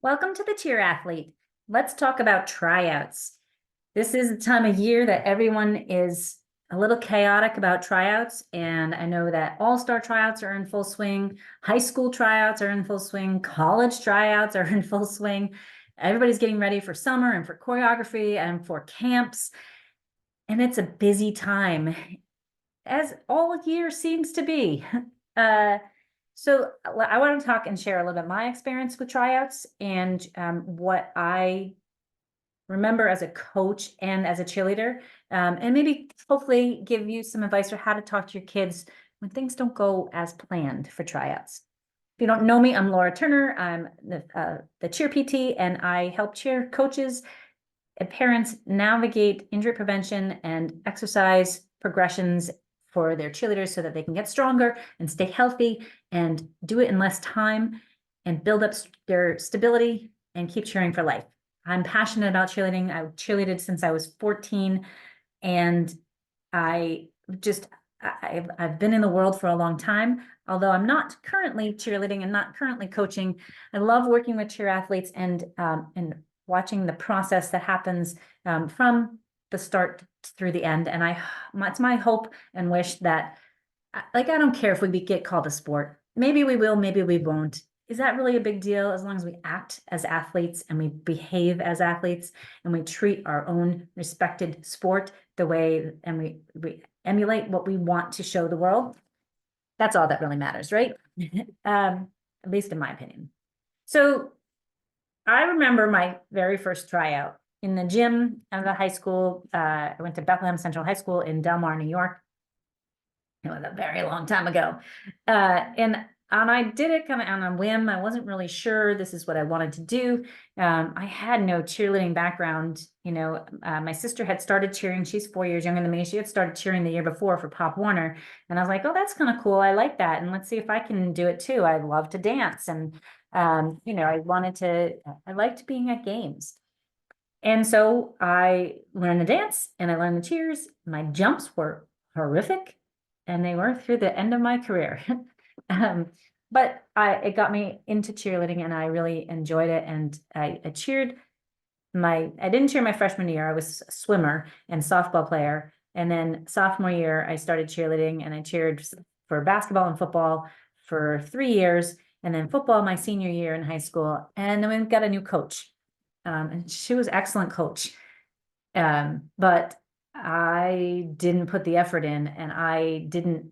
Welcome to the Cheer Athlete. Let's talk about tryouts. This is the time of year that everyone is a little chaotic about tryouts, and I know that all-star tryouts are in full swing, high school tryouts are in full swing, college tryouts are in full swing. Everybody's getting ready for summer and for choreography and for camps, and it's a busy time, as all year seems to be. Uh, so I want to talk and share a little bit my experience with tryouts and what I remember as a coach and as a cheerleader, and maybe hopefully give you some advice for how to talk to your kids when things don't go as planned for tryouts. If you don't know me, I'm Laura Turner. I'm the cheer PT, and I help cheer coaches and parents navigate injury prevention and exercise progressions for their cheerleaders so that they can get stronger and stay healthy and do it in less time and build up their stability and keep cheering for life. I'm passionate about cheerleading. I cheerleaded since I was 14, and I just I've been in the world for a long time. Although I'm not currently cheerleading and not currently coaching, I love working with cheer athletes and watching the process that happens from the start through the end. And it's my hope and wish that, like, I don't care if we get called a sport. Maybe we will, maybe we won't. Is that really a big deal as long as we act as athletes and we behave as athletes and we treat our own respected sport the way and we emulate what we want to show the world? That's all that really matters, right? At least in my opinion. So I remember my very first tryout in the gym of the high school. I went to Bethlehem Central High School in Del Mar, New York. It was a very long time ago. And I did it kind of on a whim. I wasn't really sure this is what I wanted to do. I had no cheerleading background. My sister had started cheering. She's 4 years younger than me. She had started cheering the year before for Pop Warner. And I was like, oh, that's kind of cool. I like that. And let's see if I can do it too. I love to dance. And, I liked being at games. And so I learned the dance and I learned the cheers. My jumps were horrific, and they were through the end of my career. um, but it got me into cheerleading, and I really enjoyed it. And I cheered I didn't cheer my freshman year. I was a swimmer and softball player. And then sophomore year, I started cheerleading, and I cheered for basketball and football for 3 years. And then football my senior year in high school. And then we got a new coach. And she was an excellent coach. But I didn't put the effort in, and I didn't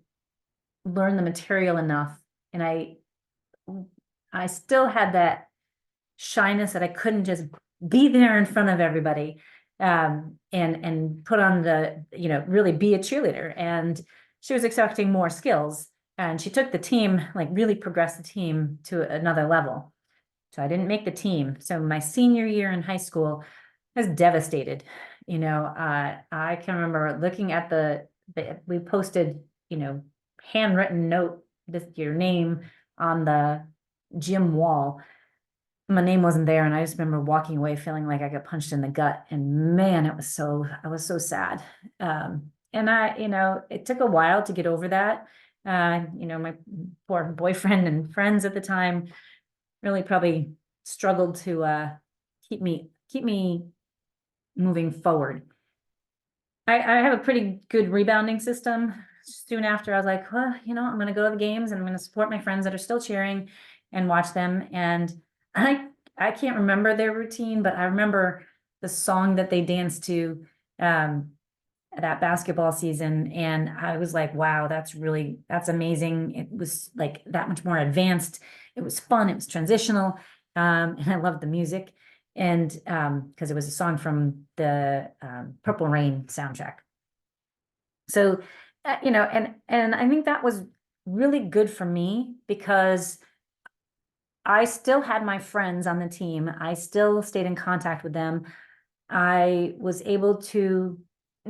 learn the material enough. And I still had that shyness that I couldn't just be there in front of everybody, and put on really be a cheerleader. And she was expecting more skills, and she took the team, like really progressed the team to another level. So I didn't make the team. So my senior year in high school, I was devastated. I can remember looking at we posted, handwritten note, your name on the gym wall. My name wasn't there, and I just remember walking away feeling like I got punched in the gut. And man, I was so sad. And it took a while to get over that. My poor boyfriend and friends at the time really probably struggled to keep me moving forward. I have a pretty good rebounding system. Soon after, I was like, well, I'm going to go to the games, and I'm going to support my friends that are still cheering and watch them. And I can't remember their routine, but I remember the song that they danced to that basketball season. And I was like, wow, that's amazing. It was like that much more advanced. It was fun. It was transitional. And I loved the music. And because it was a song from the Purple Rain soundtrack. So, and I think that was really good for me because I still had my friends on the team. I still stayed in contact with them. I was able to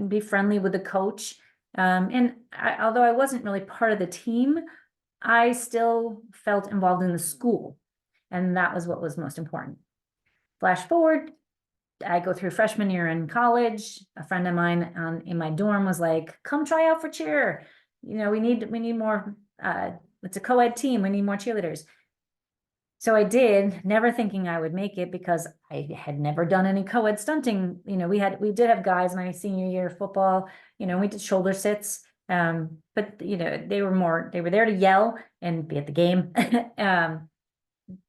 be friendly with the coach. Although I wasn't really part of the team, I still felt involved in the school. And that was what was most important. Flash forward, I go through freshman year in college. A friend of mine in my dorm was like, come try out for cheer. We need more, it's a co-ed team. We need more cheerleaders. So I did, never thinking I would make it because I had never done any co-ed stunting. We did have guys my senior year of football, we did shoulder sits. But they were there to yell and be at the game.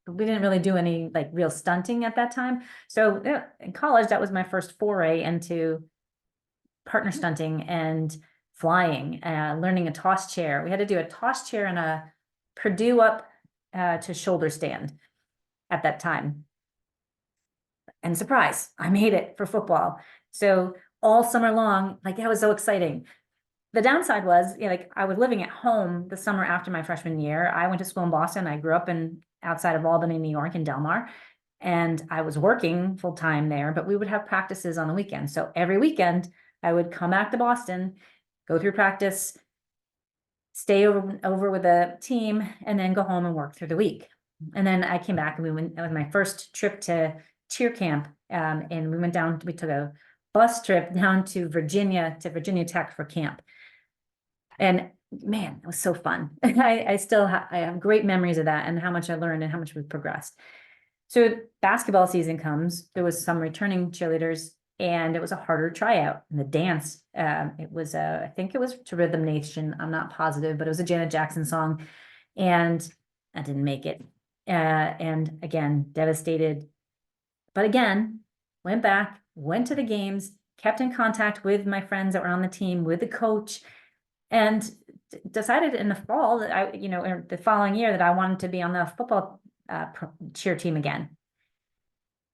But we didn't really do any like real stunting at that time. So yeah, in college, that was my first foray into partner stunting and flying, learning a toss chair. We had to do a toss chair and a Purdue up to shoulder stand at that time. And surprise, I made it for football. So all summer long, like that was so exciting. The downside was, like I was living at home the summer after my freshman year. I went to school in Boston. I grew up in outside of Albany, New York, in Delmar, and I was working full time there. But we would have practices on the weekend. So every weekend, I would come back to Boston, go through practice, stay over with the team, and then go home and work through the week. And then I came back and it was my first trip to cheer camp. And we took a bus trip down to Virginia Tech for camp. And man, it was so fun. I have great memories of that and how much I learned and how much we progressed. So basketball season comes, there was some returning cheerleaders and it was a harder tryout. And the dance, I think it was to Rhythm Nation. I'm not positive, but it was a Janet Jackson song and I didn't make it. And again, devastated, but again, went back, went to the games, kept in contact with my friends that were on the team, with the coach, and decided in the fall that or the following year that I wanted to be on the football cheer team again.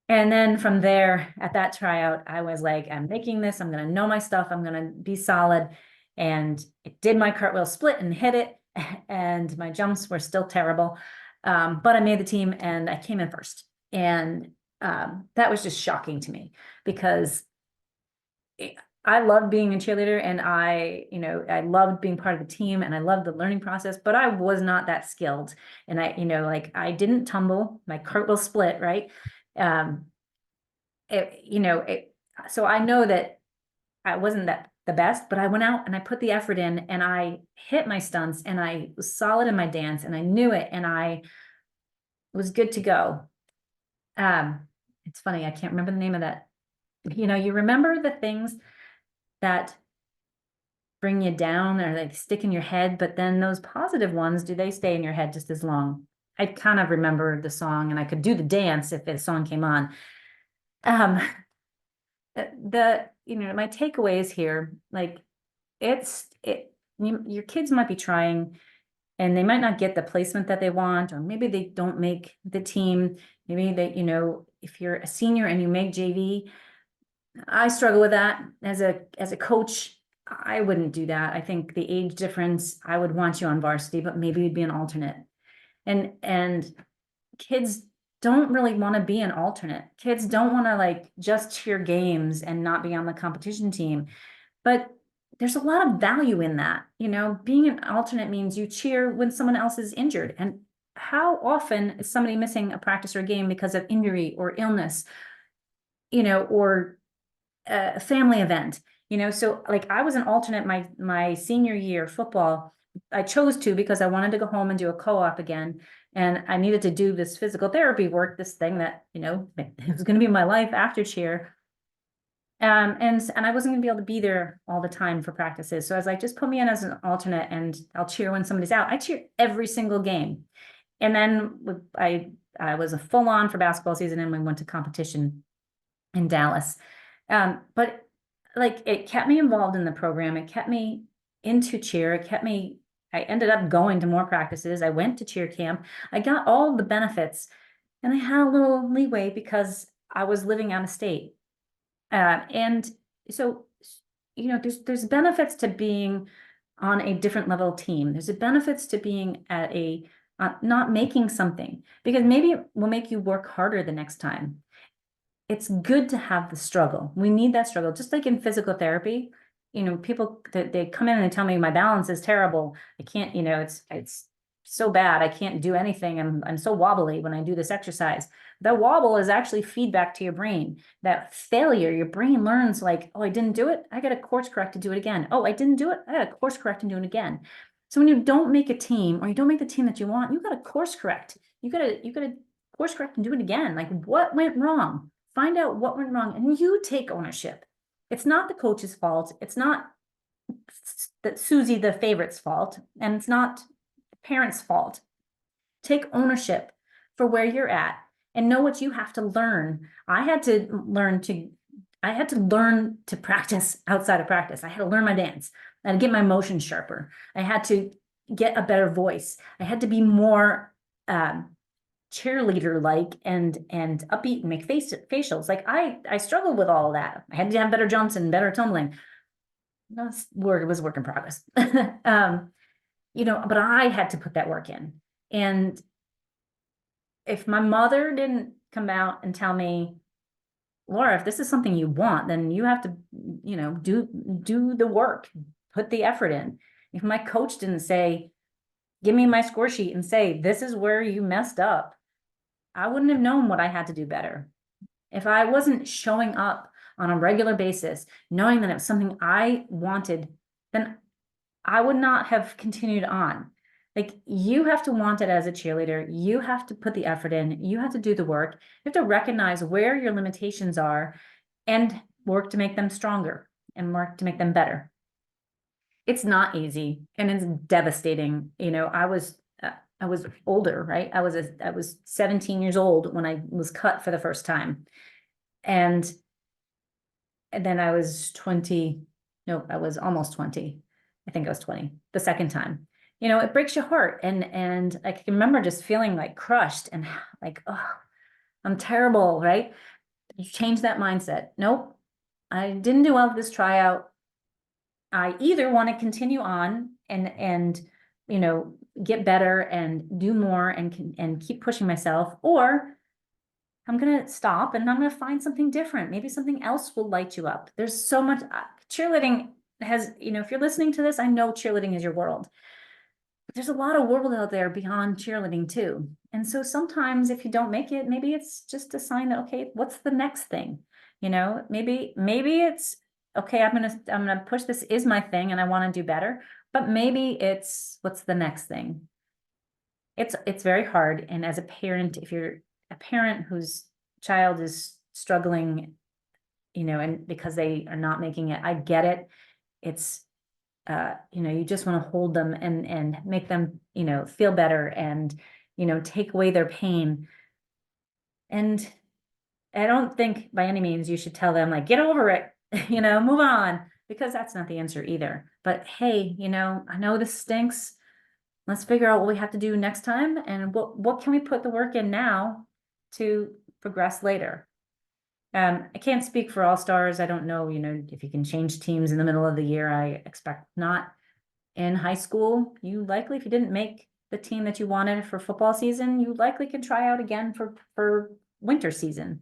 And then from there, at that tryout, I was like, I'm making this, I'm going to know my stuff, I'm going to be solid. And it did my cartwheel split and hit it. And my jumps were still terrible. But I made the team and I came in first. And that was just shocking to me because I loved being a cheerleader and I loved being part of the team and I loved the learning process, but I was not that skilled. And I didn't tumble, my cartwheel split, right? So I know that I wasn't the best, but I went out and I put the effort in and I hit my stunts and I was solid in my dance and I knew it and I was good to go. It's funny, I can't remember the name of that. You remember the things that bring you down or like stick in your head, but then those positive ones, do they stay in your head just as long? I kind of remember the song and I could do the dance if the song came on. My takeaways here, like your kids might be trying and they might not get the placement that they want, or maybe they don't make the team. Maybe if you're a senior and you make JV, I struggle with that as a coach. I wouldn't do that. I think the age difference, I would want you on varsity, but maybe you'd be an alternate. And kids don't really want to be an alternate. Kids don't want to like just cheer games and not be on the competition team. But there's a lot of value in that. Being an alternate means you cheer when someone else is injured. And how often is somebody missing a practice or a game because of injury or illness, or a family event, so like I was an alternate my senior year of football. I chose to because I wanted to go home and do a co-op again. And I needed to do this physical therapy work, this thing that, it was going to be my life after cheer. And I wasn't gonna be able to be there all the time for practices. So I was like, just put me in as an alternate and I'll cheer when somebody's out. I cheer every single game. And then I was a full on for basketball season and we went to competition in Dallas. But like it kept me involved in the program. It kept me into cheer. I ended up going to more practices. I went to cheer camp. I got all the benefits and I had a little leeway because I was living out of state. And so, there's benefits to being on a different level team. There's benefits to being at not making something, because maybe it will make you work harder the next time. It's good to have the struggle. We need that struggle. Just like in physical therapy, people they come in and they tell me my balance is terrible. I can't, it's so bad. I can't do anything. I'm so wobbly when I do this exercise. That wobble is actually feedback to your brain. That failure, your brain learns like, oh, I didn't do it. I got to course correct to do it again. Oh, I didn't do it. I got to course correct and do it again. So when you don't make a team or you don't make the team that you want, you got to course correct. You got to course correct and do it again. Like, what went wrong? Find out what went wrong, and you take ownership. It's not the coach's fault. It's not that Susie, the favorite's fault, and it's not the parent's fault. Take ownership for where you're at and know what you have to learn. I had to learn to practice outside of practice. I had to learn my dance. I had to get my motion sharper. I had to get a better voice. I had to be more cheerleader like and upbeat and make facials. Like I struggled with all of that. I had to have better jumps and better tumbling. It was work in progress. But I had to put that work in. And if my mother didn't come out and tell me, Laura, if this is something you want, then you have to, do the work, put the effort in. If my coach didn't say, give me my score sheet and say, this is where you messed up, I wouldn't have known what I had to do better. If I wasn't showing up on a regular basis, knowing that it was something I wanted, then I would not have continued on. Like, you have to want it as a cheerleader. You have to put the effort in. You have to do the work. You have to recognize where your limitations are and work to make them stronger and work to make them better. It's not easy and it's devastating. I was older, right? I was 17 years old when I was cut for the first time. And then I was 20. No, I was almost 20. I think I was 20 the second time. It breaks your heart. And I can remember just feeling like crushed and like, oh, I'm terrible, right? You change that mindset. Nope, I didn't do well with this tryout. I either want to continue on and get better and do more and keep pushing myself, or I'm going to stop and I'm going to find something different. Maybe something else will light you up. There's so much cheerleading has, if you're listening to this, I know cheerleading is your world. But there's a lot of world out there beyond cheerleading too. And so sometimes if you don't make it, maybe it's just a sign that, okay, what's the next thing? Maybe it's, okay, I'm gonna push, this is my thing and I want to do better. But maybe it's, what's the next thing? It's very hard. And as a parent, if you're a parent whose child is struggling, and because they are not making it, I get it. It's, you just want to hold them and make them, feel better and, take away their pain. And I don't think by any means you should tell them like, get over it, move on, because that's not the answer either. But hey, I know this stinks. Let's figure out what we have to do next time. And what can we put the work in now to progress later? I can't speak for all stars. I don't know, if you can change teams in the middle of the year. I expect not. In high school, you likely, if you didn't make the team that you wanted for football season, you likely could try out again for winter season.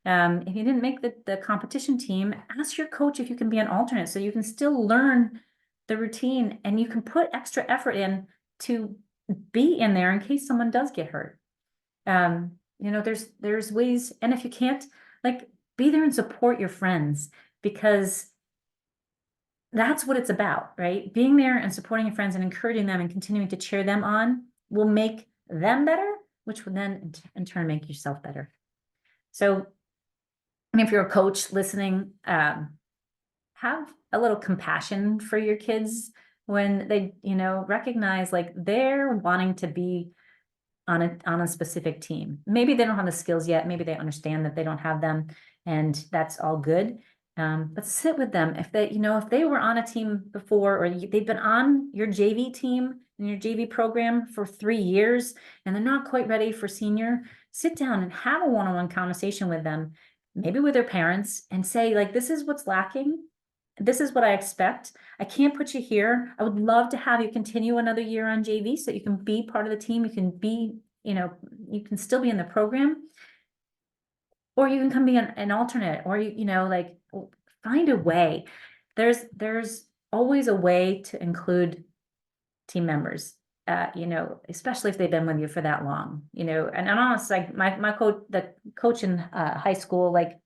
If you didn't make the competition team, ask your coach if you can be an alternate so you can still learn the routine and you can put extra effort in to be in there in case someone does get hurt. There's ways, and if you can't, like, be there and support your friends, because that's what it's about, right? Being there and supporting your friends and encouraging them and continuing to cheer them on will make them better, which will then in turn make yourself better. So, if you're a coach listening, have a little compassion for your kids when they, recognize like they're wanting to be on a specific team. Maybe they don't have the skills yet. Maybe they understand that they don't have them, and that's all good. But sit with them. If they were on a team before, or they've been on your JV team in your JV program for 3 years and they're not quite ready for senior, sit down and have a one-on-one conversation with them, maybe with their parents, and say like, this is what's lacking. This is what I expect. I can't put you here. I would love to have you continue another year on JV so you can be part of the team. You can be, you can still be in the program, or you can come be an alternate, or find a way. There's always a way to include team members, especially if they've been with you for that long, and honestly, like my coach in high school, like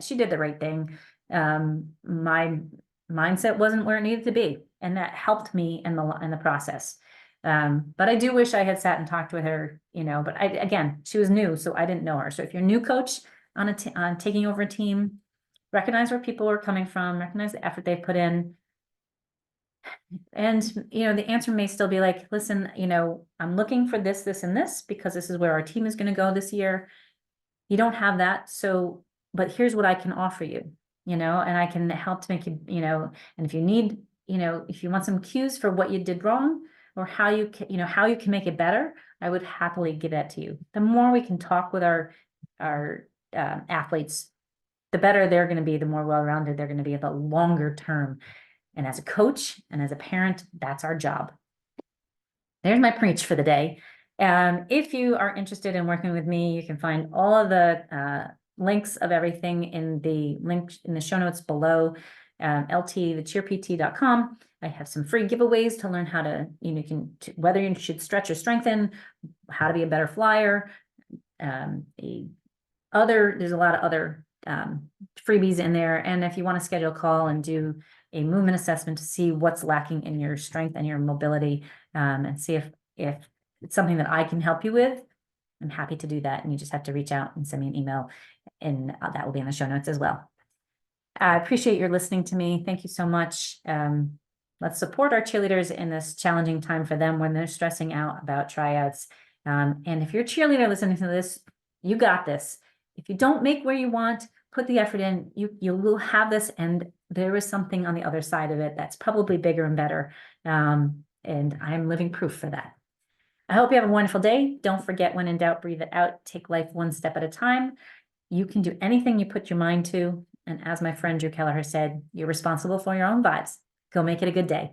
she did the right thing. My mindset wasn't where it needed to be, and that helped me in the process. But I do wish I had sat and talked with her, but again, she was new, so I didn't know her. So if you're a new coach on taking over a team, recognize where people are coming from, recognize the effort they've put in. And, the answer may still be like, listen, I'm looking for this, this, and this, because this is where our team is going to go this year. You don't have that. So, but here's what I can offer you, and I can help to make you, and if you need, if you want some cues for what you did wrong or how you can, how you can make it better, I would happily give that to you. The more we can talk with our athletes, the better they're going to be, the more well-rounded they're going to be at the longer term. And as a coach and as a parent, that's our job. There's my preach for the day. If you are interested in working with me, you can find all of the links of everything in the link in the show notes below, ltthecheerpt.com. I have some free giveaways to learn how to, whether you should stretch or strengthen, how to be a better flyer. There's a lot of other freebies in there. And if you want to schedule a call and do a movement assessment to see what's lacking in your strength and your mobility, and see if it's something that I can help you with, I'm happy to do that. And you just have to reach out and send me an email, and that will be in the show notes as well. I appreciate your listening to me. Thank you so much. Let's support our cheerleaders in this challenging time for them when they're stressing out about tryouts. And if you're a cheerleader listening to this, you got this. If you don't make where you want, put the effort in, you will have this, and there is something on the other side of it that's probably bigger and better. And I'm living proof for that. I hope you have a wonderful day. Don't forget, when in doubt, breathe it out. Take life one step at a time. You can do anything you put your mind to. And as my friend Drew Kelleher said, you're responsible for your own vibes. Go make it a good day.